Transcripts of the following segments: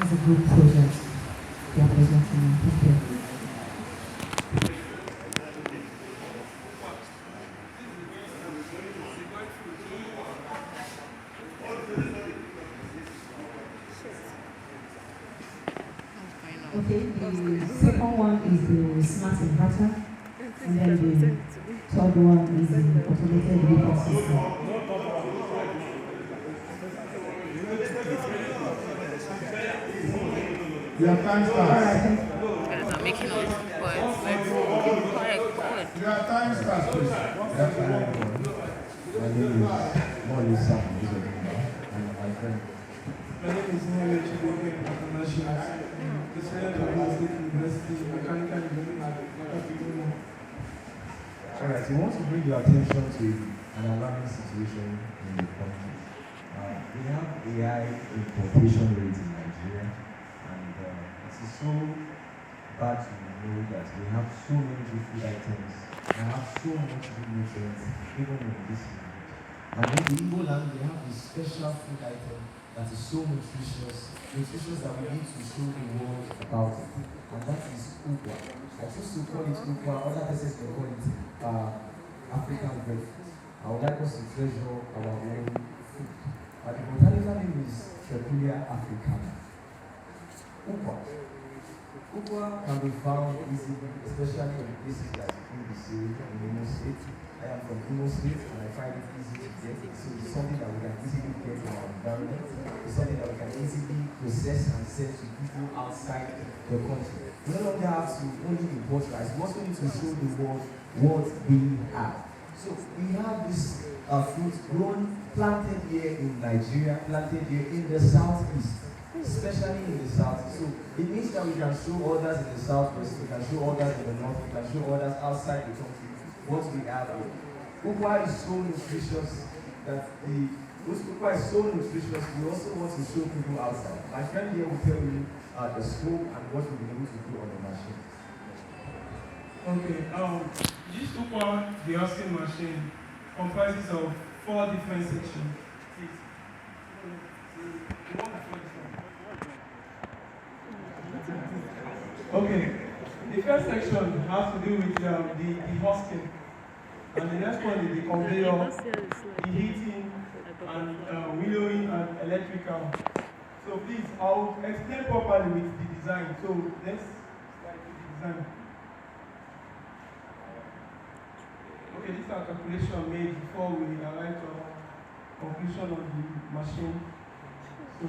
as a group project they are presenting now. Thank you. Okay, the second one is the smart inverter, and then the third one is the automated vehicle system. Your time starts. Guys are making noise. Quiet. Your time starts, please. My name is Muoleeh from Uzodinma, and my friend. My name is Iheme, Chibuikem, International. The student of UNIZIK University, Mechanical Engineering at Chibuikem. Alright, we want to bring your attention to an alarming situation in the country. We have AI importation rates in Nigeria, and it is so bad to know that we have so many good food items and have so much good nutrients, even in this region. And in the Igbo land, we have this special food item that is so nutritious that we need to show the world about it. And that is ukwa. I choose to call it ukwa, other places will call it African breakfast. I would like us to treasure our own food. The botanical name is Chibuikem africana. Ukwa. Ukwa can be found easily, especially in places like in Imo State. I am from Imo State and I find it easy to get. So it's something that we can easily get in our environment. It's something that we can easily process and sell to people outside the country. We no longer have to only import rice. We also need to show the world what we have. So we have this fruit grown, planted here in Nigeria, planted here in the southeast, especially in the south. So it means that we can show others in the southwest, we can show others in the north, we can show others outside the country what we have here. Ukwa is so nutritious that ukwa is so nutritious, we also want to show people outside. My friend here will tell you the scope and what we've been able to do on the machine. Okay, this ukwa dehusking machine comprises of 4 different sections. Okay, the first section has to do with the husking, and the next one is the conveyor, the heating, and willowing and electrical. So please, I'll explain properly with the design. So let's start with the design. Okay, this is our calculation made before we arrive to our conclusion of the machine. So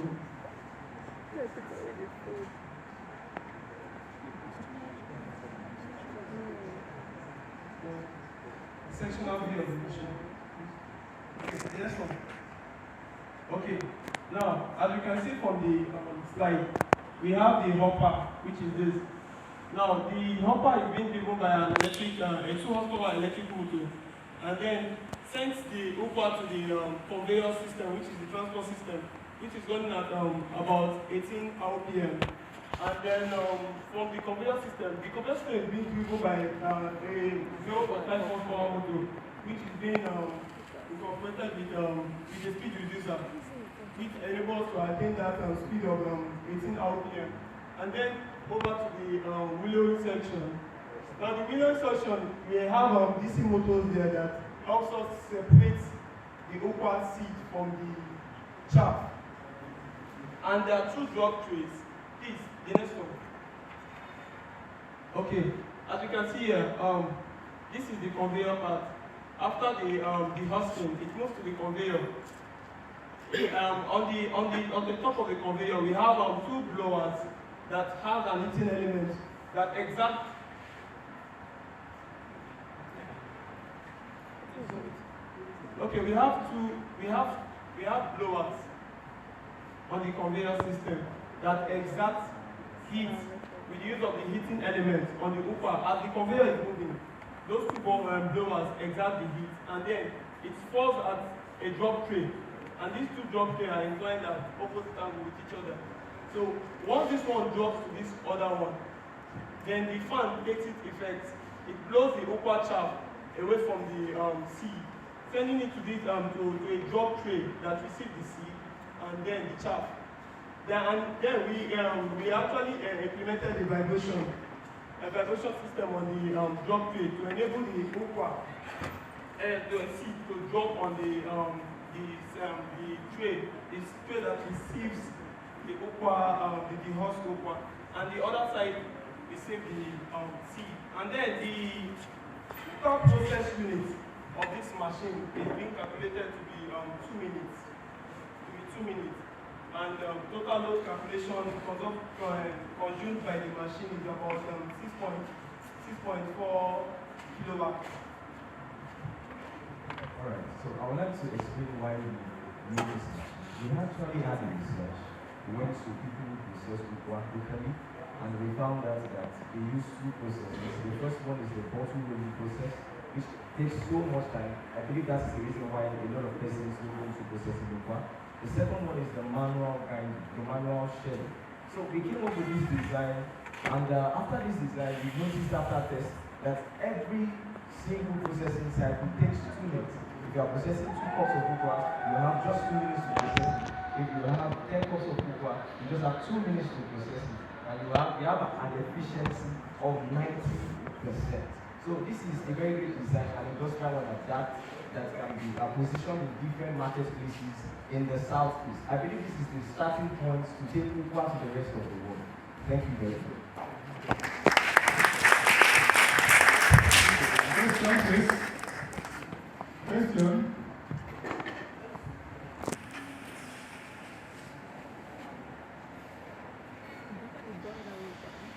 sectional view of the machine. Okay, the next one. Okay, now as you can see from the slide, we have the hopper, which is this. Now the hopper is being driven by an electric, a 2 horsepower electric motor, and then sends the ukwa to the conveyor system, which is the transport system, which is running at about 18 RPM. And then from the conveyor system is being driven by a 0.5 horsepower motor, which is being incorporated with a speed reducer, which enables to attain that speed of 18 RPM. And then over to the willowing section. Now the willowing section, we have DC motors there that helps us separate the ukwa seed from the chaff. And there are 2 drop trays. Please, the next one. Okay, as you can see here, this is the conveyor part. After the husking, it moves to the conveyor. On the top of the conveyor, we have 2 blowers that have an heating element that exact. Okay, we have blowers on the conveyor system that exact heat with the use of the heating element on the ukwa. As the conveyor is moving, those 2 blowers exert the heat, and then it falls at a drop tray, and these 2 drop trays are inclined at opposite angle with each other. So once this one drops to this other one, then the fan takes its effect. It blows the ukwa chaff away from the seed, sending it to this to a drop tray that receives the seed and then the chaff. Then we actually implemented a vibration system on the drop tray to enable the ukwa the seed to drop on the tray, tray that receives the ukwa, the host ukwa, and the other side receive the seed. And then the total process unit of this machine is being calculated to be 2 minutes. And total load calculation consumed by the machine is about 6.4 kilowatts. Alright, so I would like to explain why we need this machine. We actually had a research. We went to people who process cocoa locally, and we found out that they use 2 processes. The first one is the bottle rolling process, which takes so much time. I believe that's the reason why a lot of persons don't go to processing cocoa. The second one is the manual shelling. So we came up with this design, and after this design, we noticed after test that every single processing cycle takes 2 minutes. If you are processing 2 cups of cocoa, you have just 2 minutes to process it. If you have 10 cups of cocoa, you just have 2 minutes to process it. And you have an efficiency of 90%. So this is a very great design, and industrial one that can be positioned in different marketplaces in the southeast. I believe this is the starting point to take cocoa to the rest of the world. Thank you very much. Question, please. Question.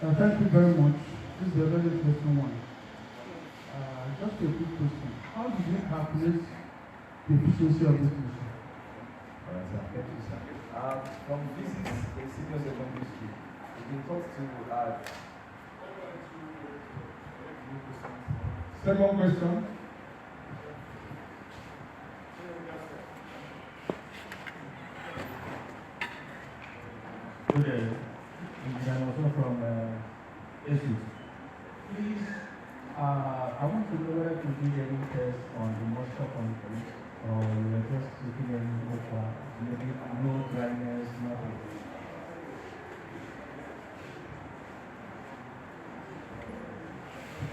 Thank you very much. This is a very interesting one. Just a quick question. How did you calculate the efficiency of this machine? Alright, sir. Thank you, sir. From visits in senior secondary school, we've been taught to Second question. Good day. I'm also from ASUS. Please, I want to know whether you did any test on the moisture content, or you were just looking at maybe no dryness, nothing.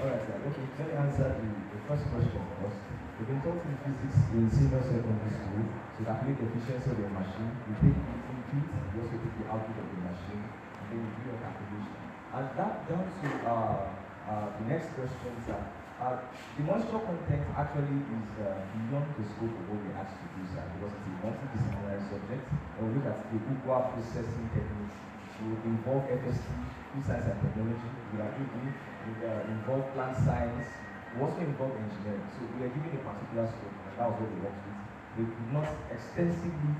Alright, sir. Okay, let me answer the first question first. We've been taught in physics in senior secondary school to calculate the efficiency of the machine. We take the input, we also take the output of the machine, and then we do a calculation. And that down to the next question, sir. The moisture content actually is beyond the scope of what we asked to do, sir, because it's a multidisciplinary subject. When we look at the cocoa processing techniques, it will involve FST, food science and technology, we are doing involve plant science, we also involve engineering. So we are given a particular scope, and that was what we worked with. We could not extensively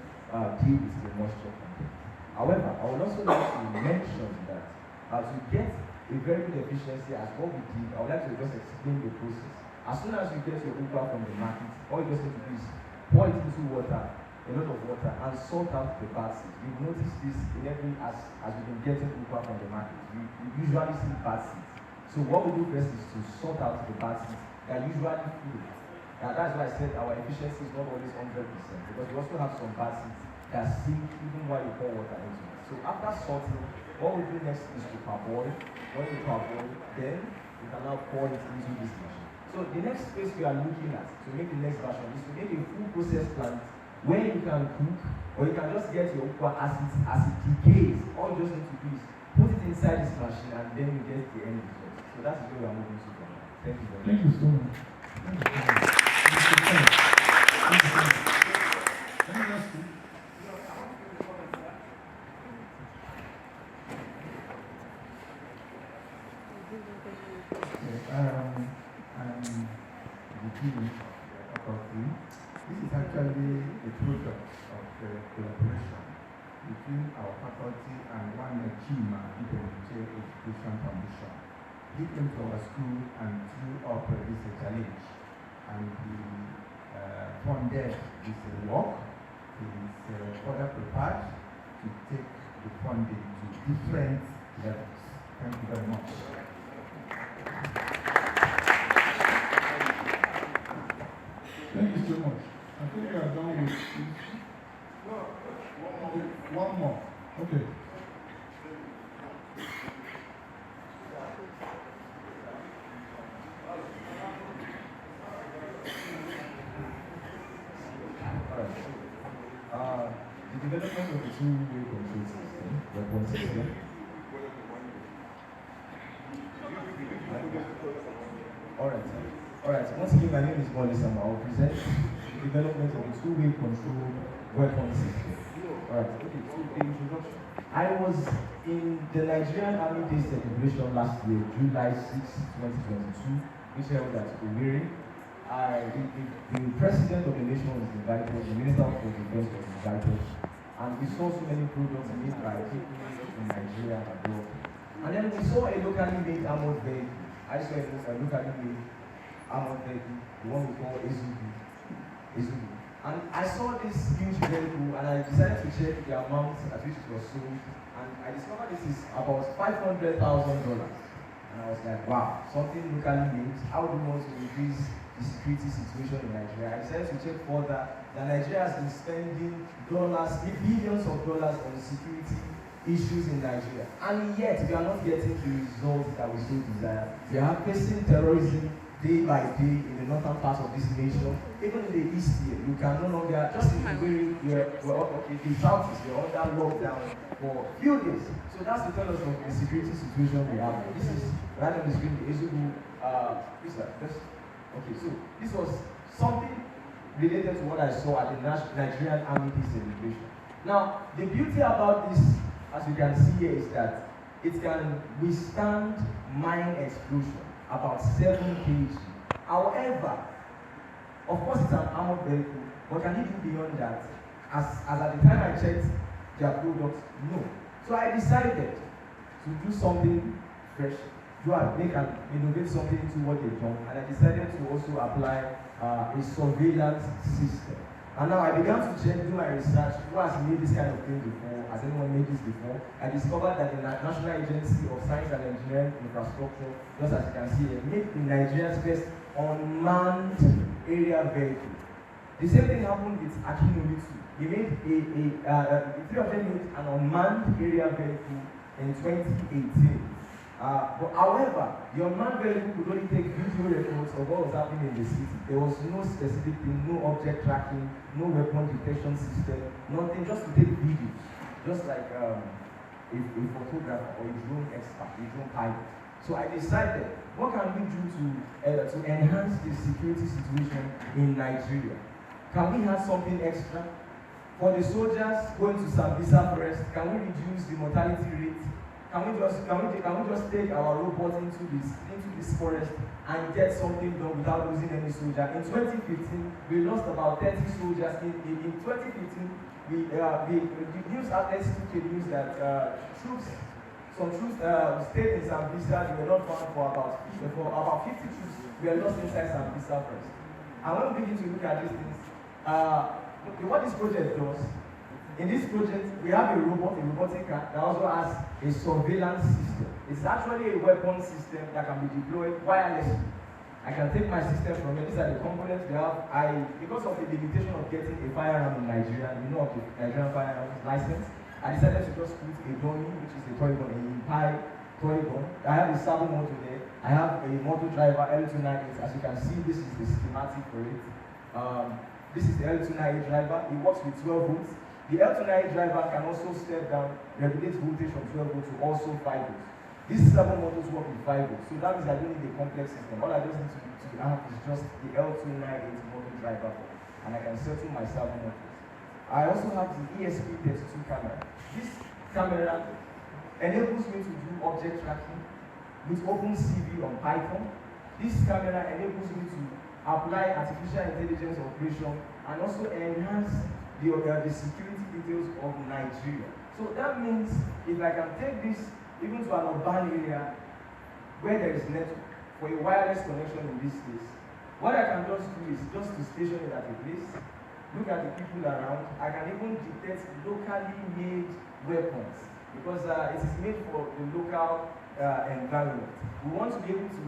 deal with the moisture content. However, I would also like to mention that to get a very good efficiency as what we did, I would like to just explain the process. As soon as you get your cocoa from the market, all you just need to do is pour it into water, a lot of water, and sort out the bad seeds. You've noticed this in as we've been getting cocoa from the market. We usually see bad seeds. So what we do first is to sort out the bad seeds that usually fail. And that's why I said our efficiency is not always 100%, because we also have some bad seeds that sink even while you pour water into it. So after sorting, what we do next is to parboil. When we parboil, then we can now pour it into this machine. So the next phase we are looking at to make the next version is to make a full process plant where you can cook, or you can just get your cocoa as it decays. All you just need to do is put it inside this machine, and then you get the end result. So that's where we are moving to from now. Thank you very much. Thank you so much. Thank you so much. Let me ask you. I'm Eugene Okofi. This is actually a product of the collaboration between our faculty and one Chima Education Foundation. He came to our school and threw up this challenge, and he funded this work. He is further prepared to take the funding to different levels. Thank you very much. Thank you so much. I think we are done with this. One more. Okay. The development of the two-way control system, weapon system. Alright. Once again, my name is Muoleeh. I'll present the development of the two-way control weapon system. Alright, okay, so the introduction. I was in the Nigerian Army Day celebration last year, July 6, 2022, which held at Muoleeh. The president of the nation was invited, the minister of defense was invited, and we saw so many products made by people in Nigeria and abroad. And then we saw a locally made armored vehicle. I saw a locally made armored vehicle, the one we call Uzodinma. And I saw this huge vehicle and I decided to check the amount at which it was sold, and I discovered this is about $500,000. And I was like, wow, something locally made. How do we want to increase the security situation in Nigeria? I decided to check further that Nigeria has been spending billions of dollars on security issues in Nigeria. And yet, we are not getting the results that we so desire. We are facing terrorism day by day in the northern part of this nation. Even in the east here, you can no longer, just in the way the south is, you're under lockdown for a few days. So that's to tell us of the security situation we have. This is right on the screen, the okay, so this was something related to what I saw at the Nigerian Army Day celebration. Now, the beauty about this, as you can see here, is that it can withstand mine explosion, about 7 kg. However, of course it's an armored vehicle, but can it do beyond that? As at the time I checked their products, no. So I decided to do something fresh, innovate something into what they've done, and I decided to also apply a surveillance system. And now I began to do my research. Who has made this kind of thing before? Has anyone made this before? I discovered that the National Agency of Science and Engineering Infrastructure, just as you can see here, made Nigeria's first unmanned area vehicle. The same thing happened with Iheme too. He made the three of them made an unmanned area vehicle in 2018. However, the unmanned vehicle could only take video records of what was happening in the city. There was no specific thing, no object tracking, no weapon detection system, nothing, just to take videos. Just like a photographer or a drone expert, a drone pilot. So I decided, what can we do to enhance the security situation in Nigeria? Can we have something extra? For the soldiers going to Sambisa Forest, can we reduce the mortality rate? Can we just take our robots into this forest and get something done without losing any soldier? In 2015, we lost about 30 soldiers. In 2015, the news outlets took the news that some troops stayed in Sambisa. They were not found for about 50 troops were lost inside Sambisa first. And when we begin to look at these things, what this project does. In this project, we have a robotic car that also has a surveillance system. It's actually a weapon system that can be deployed wirelessly. I can take my system from here. These are the components we have. Because of the limitation of getting a firearm in Nigeria, you know of the Nigerian firearms license, I decided to just put a dummy, which is a toy gun, a toy gun. I have a servo motor there. I have a motor driver, L298. As you can see, this is the schematic for it. This is the L298 driver. It works with 12 volts. The L298 driver can also step down, regulate voltage from 12 volts to also 5 volts. These servo motors work with 5 volts, so that means I don't need a complex system. All I just need to have is just the L298 motor driver, and I can settle my servo motors. I also have the ESP32 camera. This camera enables me to do object tracking with OpenCV on Python. This camera enables me to apply artificial intelligence operation and also enhance the security details of Nigeria. So that means if I can take this even to an urban area where there is network for a wireless connection in this case, what I can just do is just to station it at a place, look at the people around. I can even detect locally made weapons because it is made for the local environment. We want to be able to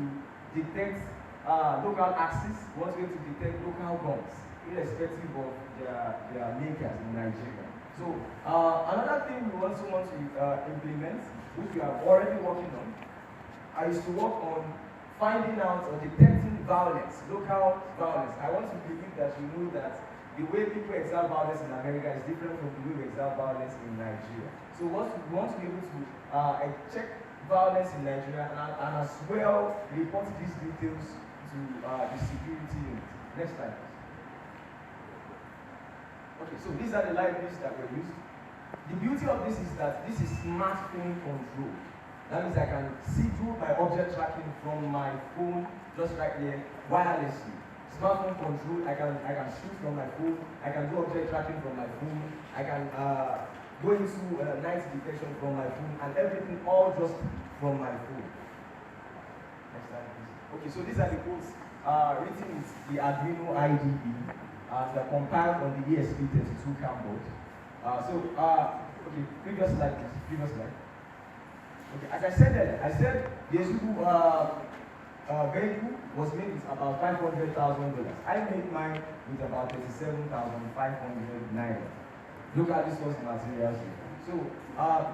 detect local axis, we want to be able to detect local guns, irrespective of their makers in Nigeria. So another thing we also want to implement, which we are already working on, is to work on finding out or detecting violence, local violence. I want to believe that you know that the way people exert violence in America is different from the way we exert violence in Nigeria. So we want to be able to check violence in Nigeria and as well report these details to the security unit. Next slide, please. Okay, so these are the libraries that were used. The beauty of this is that this is smartphone control. That means I can see through my object tracking from my phone just right there wirelessly. Smartphone control, I can shoot from my phone, I can do object tracking from my phone, I can go into night detection from my phone, and everything all just from my phone. Next slide, please. Okay, so these are the codes written with the Arduino IDE and compiled on the ESP32 CAN board. Okay, previous slide, please. Previous slide. Okay, as I said earlier, I said the Izuku vehicle was made with about $500,000. I made mine with about 37,500 naira. Look at this source materials here. So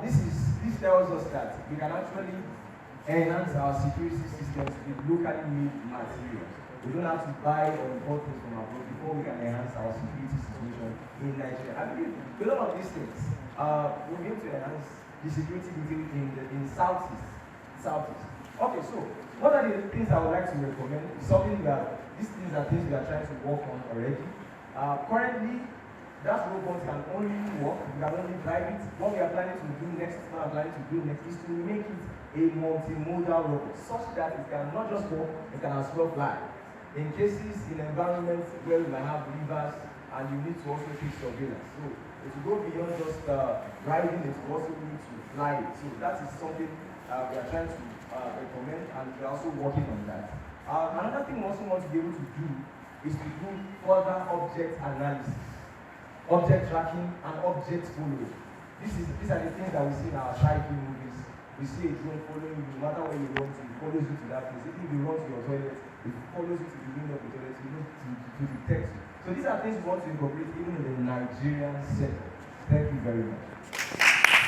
this tells us that we can actually enhance our security systems with locally made materials. We don't have to buy or import things from abroad before we can enhance our security situation in Nigeria. I believe a lot of these things we'll be able to enhance the security detail in Southeast. Okay, so what are the things I would like to recommend? It's something that these things are things we are trying to work on already. Currently, that robot can only work, we can only drive it. What we are planning to do next, is to make it a multimodal robot, such that it can not just walk, it can as well fly. In cases, in environments where we might have rivers and you need to also take surveillance. So it will go beyond just driving, it will also need to fly it. So that is something we are trying to recommend, and we are also working on that. Another thing we also want to be able to do is to do further object analysis, object tracking, and object following. These are the things that we see in our sci-fi movies. We see a drone following you, no matter where you run to, it follows you to that place. If you run to your toilet, it follows you to the window of the toilet, to detect you. So these are things we want to incorporate even in the Nigerian sector. Thank you very much.